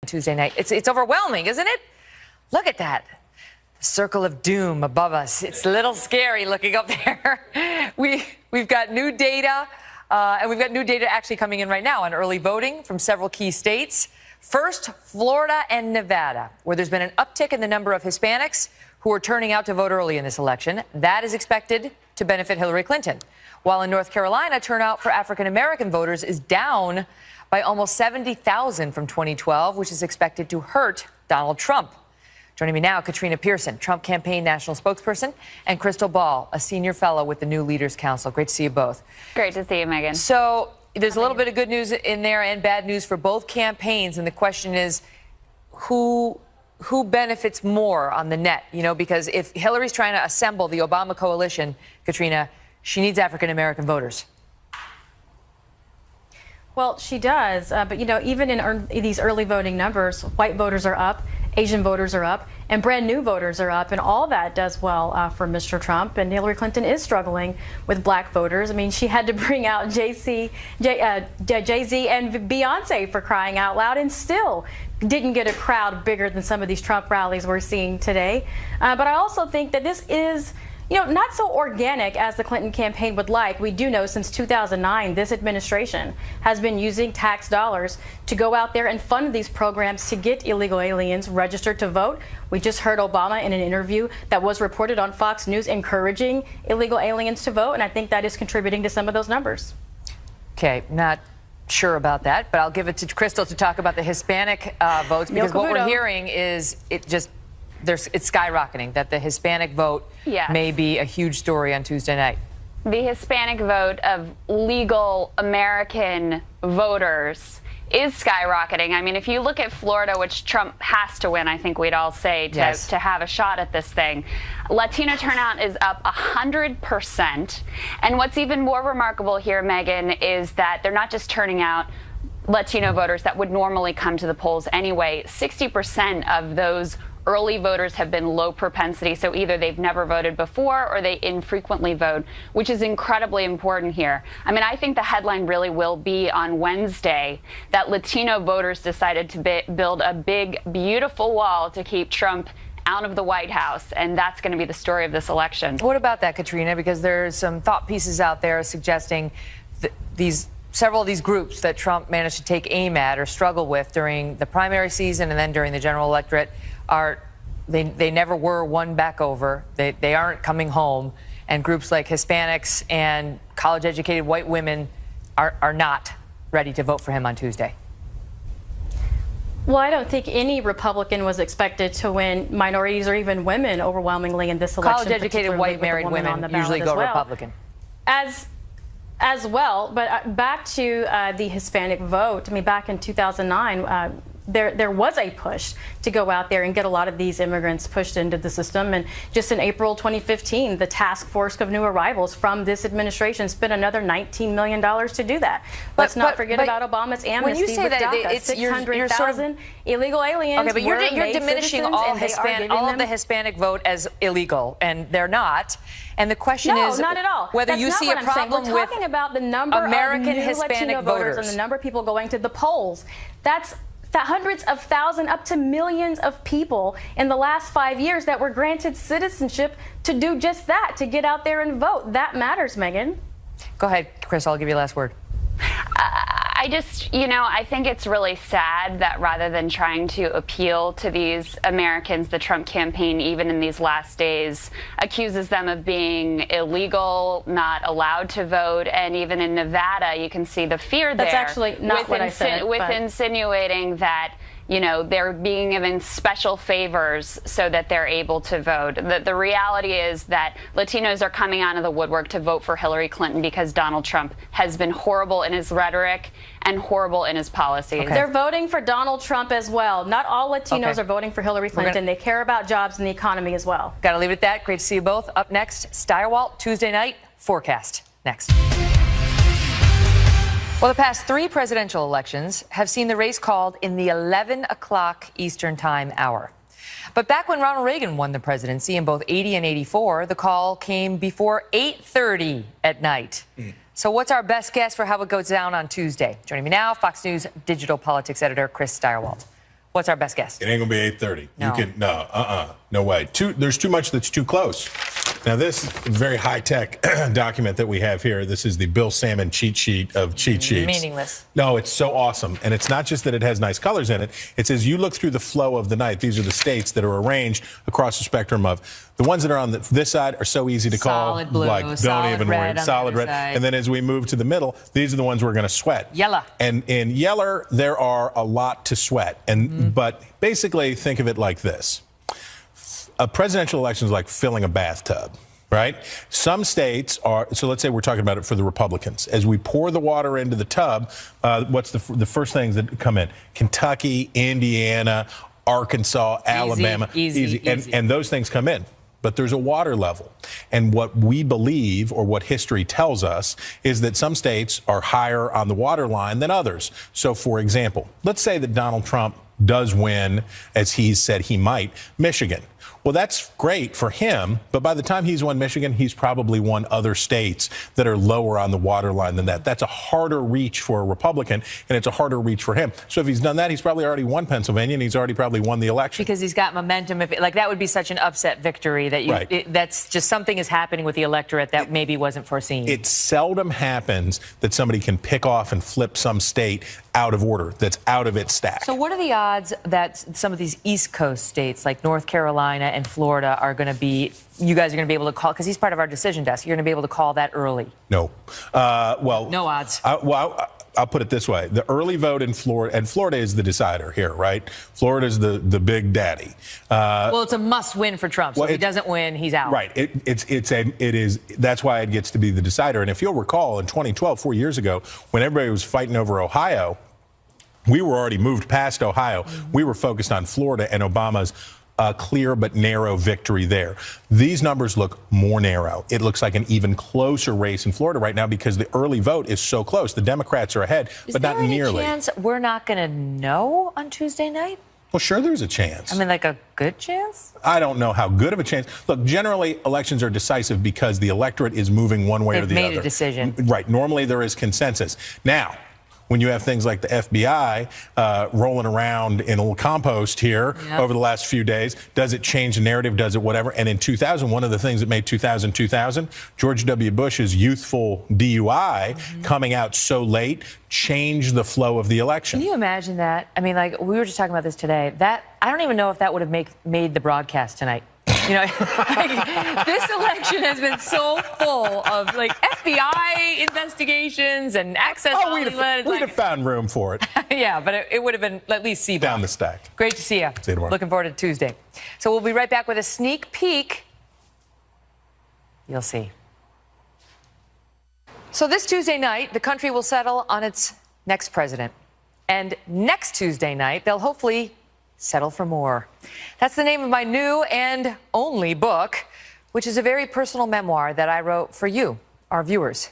Tuesday night. It's overwhelming, isn't it? Look at that. Circle of doom above us. It's a little scary looking up there. We've got new data, and we've got new data actually coming in right now on early voting from several key states. First, Florida and Nevada, where there's been an uptick in the number of Hispanics who are turning out to vote early in this election. That is expected to benefit Hillary Clinton. While in North Carolina, turnout for African-American voters is down by almost 70,000 from 2012, which is expected to hurt Donald Trump. Joining me now, Katrina Pearson, Trump campaign national spokesperson, and Crystal Ball, a senior fellow with the New Leaders Council. Great to see you both. Great to see you, Megan. So there's a little bit of good news in there and bad news for both campaigns. And the question is, who benefits more on the net? You know, because if Hillary's trying to assemble the Obama coalition, Katrina, she needs African-American voters. Well, she does. But, you know, even in these early voting numbers, white voters are up, Asian voters are up, and brand new voters are up. And all that does well for Mr. Trump. And Hillary Clinton is struggling with black voters. I mean, she had to bring out Jay-Z and Beyonce, for crying out loud, and still didn't get a crowd bigger than some of these Trump rallies we're seeing today. But I also think that this is, you know, not so organic as the Clinton campaign would like. We do know since 2009, this administration has been using tax dollars to go out there and fund these programs to get illegal aliens registered to vote. We just heard Obama in an interview that was reported on Fox News encouraging illegal aliens to vote, and I think that is contributing to some of those numbers. Okay, not sure about that, but I'll give it to Crystal to talk about the Hispanic votes, because what we're hearing is it's skyrocketing, that the Hispanic vote may be a huge story on Tuesday night. The Hispanic vote of legal American voters is skyrocketing. I mean, if you look at Florida, which Trump has to win, I think we'd all say, to have a shot at this thing, Latino turnout is up 100%. And what's even more remarkable here, Megan, is that they're not just turning out Latino voters that would normally come to the polls anyway. 60% of those early voters have been low propensity, so either they've never voted before or they infrequently vote, which is incredibly important here. I mean, I think the headline really will be on Wednesday that Latino voters decided to build a big, beautiful wall to keep Trump out of the White House, and that's going to be the story of this election. What about that, Katrina? Because there's some thought pieces out there suggesting that several of these groups that Trump managed to take aim at or struggle with during the primary season and then during the general electorate they never were won back over. They aren't coming home. And groups like Hispanics and college-educated white women are not ready to vote for him on Tuesday. Well, I don't think any Republican was expected to win minorities or even women overwhelmingly in this election. College-educated white married women usually go Republican. As well, but back to the Hispanic vote. I mean, back in 2009, there was a push to go out there and get a lot of these immigrants pushed into the system. And just in April 2015, the task force of new arrivals from this administration spent another $19 million to do that. Let's not forget about Obama's amnesty. When you say that, it's 600,000 illegal aliens. Okay, but you're diminishing all of the Hispanic vote as illegal, and they're not. And the question is, not at all. Whether you see a problem with We're talking about the number American of new Hispanic Latino voters and the number of people going to the polls. That's hundreds of thousands, up to millions of people in the last 5 years that were granted citizenship to do just that, to get out there and vote. That matters, Megan. Go ahead, Chris. I'll give you the last word. I think it's really sad that rather than trying to appeal to these Americans, the Trump campaign, even in these last days, accuses them of being illegal, not allowed to vote. And even in Nevada, you can see the fear there. That's actually not what I said. With insinuating that, you know, they're being given special favors so that they're able to vote. The reality is that Latinos are coming out of the woodwork to vote for Hillary Clinton because Donald Trump has been horrible in his rhetoric and horrible in his policies. Okay. They're voting for Donald Trump as well. Not all Latinos are voting for Hillary Clinton. They care about jobs and the economy as well. Got to leave it at that. Great to see you both. Up next, Steyerwalt, Tuesday night forecast. Next. Well, the past 3 presidential elections have seen the race called in the 11 o'clock Eastern Time hour. But back when Ronald Reagan won the presidency in both 80 and 84, the call came before 8:30 at night. So what's our best guess for how it goes down on Tuesday? Joining me now, Fox News digital politics editor Chris Steyerwalt. What's our best guess? It ain't gonna be 8:30. No. No way. There's too much that's too close. Now, this very high-tech document that we have here, this is the Bill Salmon cheat sheet of cheat sheets. Meaningless. No, it's so awesome. And it's not just that it has nice colors in it. It says you look through the flow of the night. These are the states that are arranged across the spectrum of the ones that are on this side are so easy to call. Solid blue, like, don't solid even red worry. on the Solid other red. side. And then as we move to the middle, these are the ones we're going to sweat. Yellow. And in yeller, there are a lot to sweat. And But basically, think of it like this. A presidential election is like filling a bathtub. Right? Some states are, so let's say we're talking about it for the Republicans. As we pour the water into the tub, what's the first things that come in? Kentucky, Indiana, Arkansas, Alabama. Easy. And those things come in. But there's a water level. And what we believe, or what history tells us, is that some states are higher on the water line than others. So, for example, let's say that Donald Trump does win, as he said he might, Michigan. Well, that's great for him, but by the time he's won Michigan, he's probably won other states that are lower on the water line than that. That's a harder reach for a Republican, and it's a harder reach for him. So if he's done that, he's probably already won Pennsylvania, and he's already probably won the election. Because he's got momentum. That would be such an upset victory that Right. that's just something is happening with the electorate that maybe wasn't foreseen. It seldom happens that somebody can pick off and flip some state out of order, that's out of its stack. So what are the odds that some of these East Coast states like North Carolina and Florida are going to be, you guys are going to be able to call, because he's part of our decision desk, you're going to be able to call that early? No. No odds. I'll put it this way. The early vote in Florida, and Florida is the decider here, right? Florida is the big daddy. Well, it's a must win for Trump. So if he doesn't win, he's out. Right. That's why it gets to be the decider. And if you'll recall, in 2012, 4 years ago, when everybody was fighting over Ohio, we were already moved past Ohio. We were focused on Florida and Obama's clear but narrow victory there. These numbers look more narrow. It looks like an even closer race in Florida right now because the early vote is so close. The Democrats are ahead, but not nearly. Is there any chance we're not going to know on Tuesday night? Well, sure, there's a chance. I mean, like a good chance? I don't know how good of a chance. Look, generally, elections are decisive because the electorate is moving one way or the other. They've made a decision. Right. Normally, there is consensus. Now, when you have things like the FBI rolling around in a little compost here over the last few days, does it change the narrative? Does it whatever? And in 2000, one of the things that made 2000, George W. Bush's youthful DUI coming out so late changed the flow of the election. Can you imagine that? I mean, like, we were just talking about this today. I don't even know if that would have made the broadcast tonight. You know, like, this election has been so full of like FBI investigations and access. Oh, we'd have found room for it. Yeah, but it would have been at least CBOT. Down the stack. Great to see you. See you tomorrow. Looking forward to Tuesday. So we'll be right back with a sneak peek. You'll see. So this Tuesday night, the country will settle on its next president. And next Tuesday night, they'll hopefully settle for more. That's the name of my new and only book, which is a very personal memoir that I wrote for you, our viewers.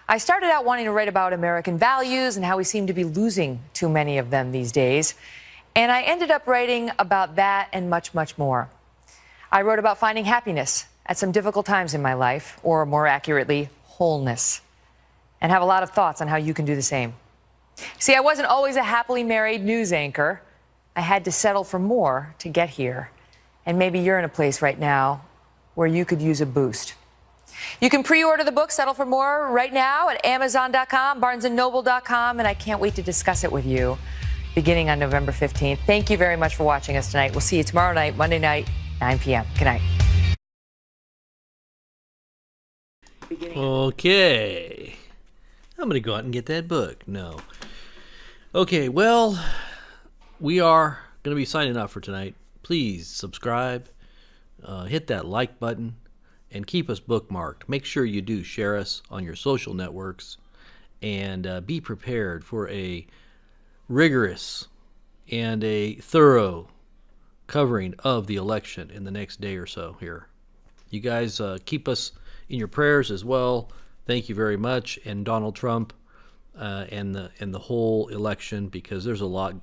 I started out wanting to write about American values and how we seem to be losing too many of them these days. And I ended up writing about that and much, much more. I wrote about finding happiness at some difficult times in my life, or more accurately, wholeness, and have a lot of thoughts on how you can do the same. See, I wasn't always a happily married news anchor. I had to settle for more to get here. And maybe you're in a place right now where you could use a boost. You can pre-order the book, Settle for More, right now at Amazon.com, BarnesandNoble.com, and I can't wait to discuss it with you beginning on November 15th. Thank you very much for watching us tonight. We'll see you tomorrow night, Monday night, 9 p.m. Good night. Okay. I'm going to go out and get that book. No. Okay, well, we are going to be signing off for tonight. Please subscribe, hit that like button, and keep us bookmarked. Make sure you do share us on your social networks, and be prepared for a rigorous and a thorough covering of the election in the next day or so here. You guys keep us in your prayers as well. Thank you very much. And Donald Trump and the whole election, because there's a lot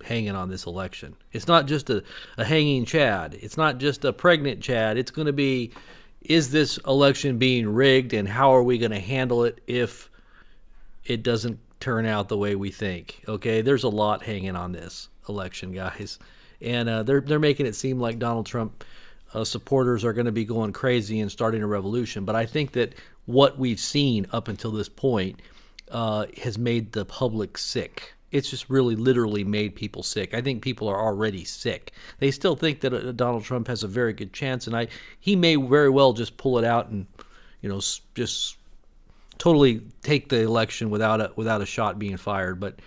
hanging on this election. It's not just a hanging Chad. It's not just a pregnant Chad. It's going to be, is this election being rigged, and how are we going to handle it if it doesn't turn out the way we think? Okay, there's a lot hanging on this. election, guys, and they're making it seem like Donald Trump supporters are going to be going crazy and starting a revolution. But I think that what we've seen up until this point has made the public sick. It's just really literally made people sick. I think people are already sick. They still think that Donald Trump has a very good chance, and he may very well just pull it out and, just totally take the election without a shot being fired. But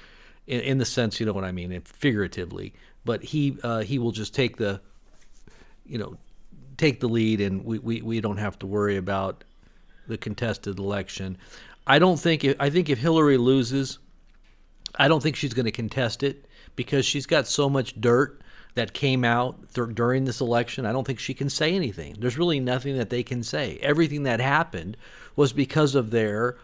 in the sense, you know what I mean, figuratively. But he will just take the lead, and we don't have to worry about the contested election. I think if Hillary loses, I don't think she's going to contest it because she's got so much dirt that came out during this election. I don't think she can say anything. There's really nothing that they can say. Everything that happened was because of their,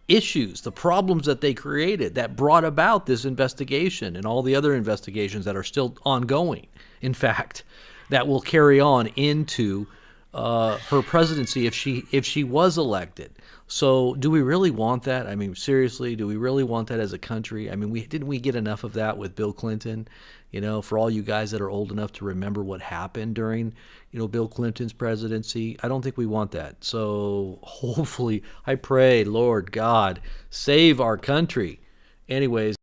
issues, the problems that they created that brought about this investigation and all the other investigations that are still ongoing. In fact, that will carry on into her presidency if she was elected. So do we really want that? I mean, seriously, do we really want that as a country? I mean, didn't we get enough of that with Bill Clinton? For all you guys that are old enough to remember what happened during, Bill Clinton's presidency, I don't think we want that. So hopefully, I pray, Lord God, save our country. Anyways.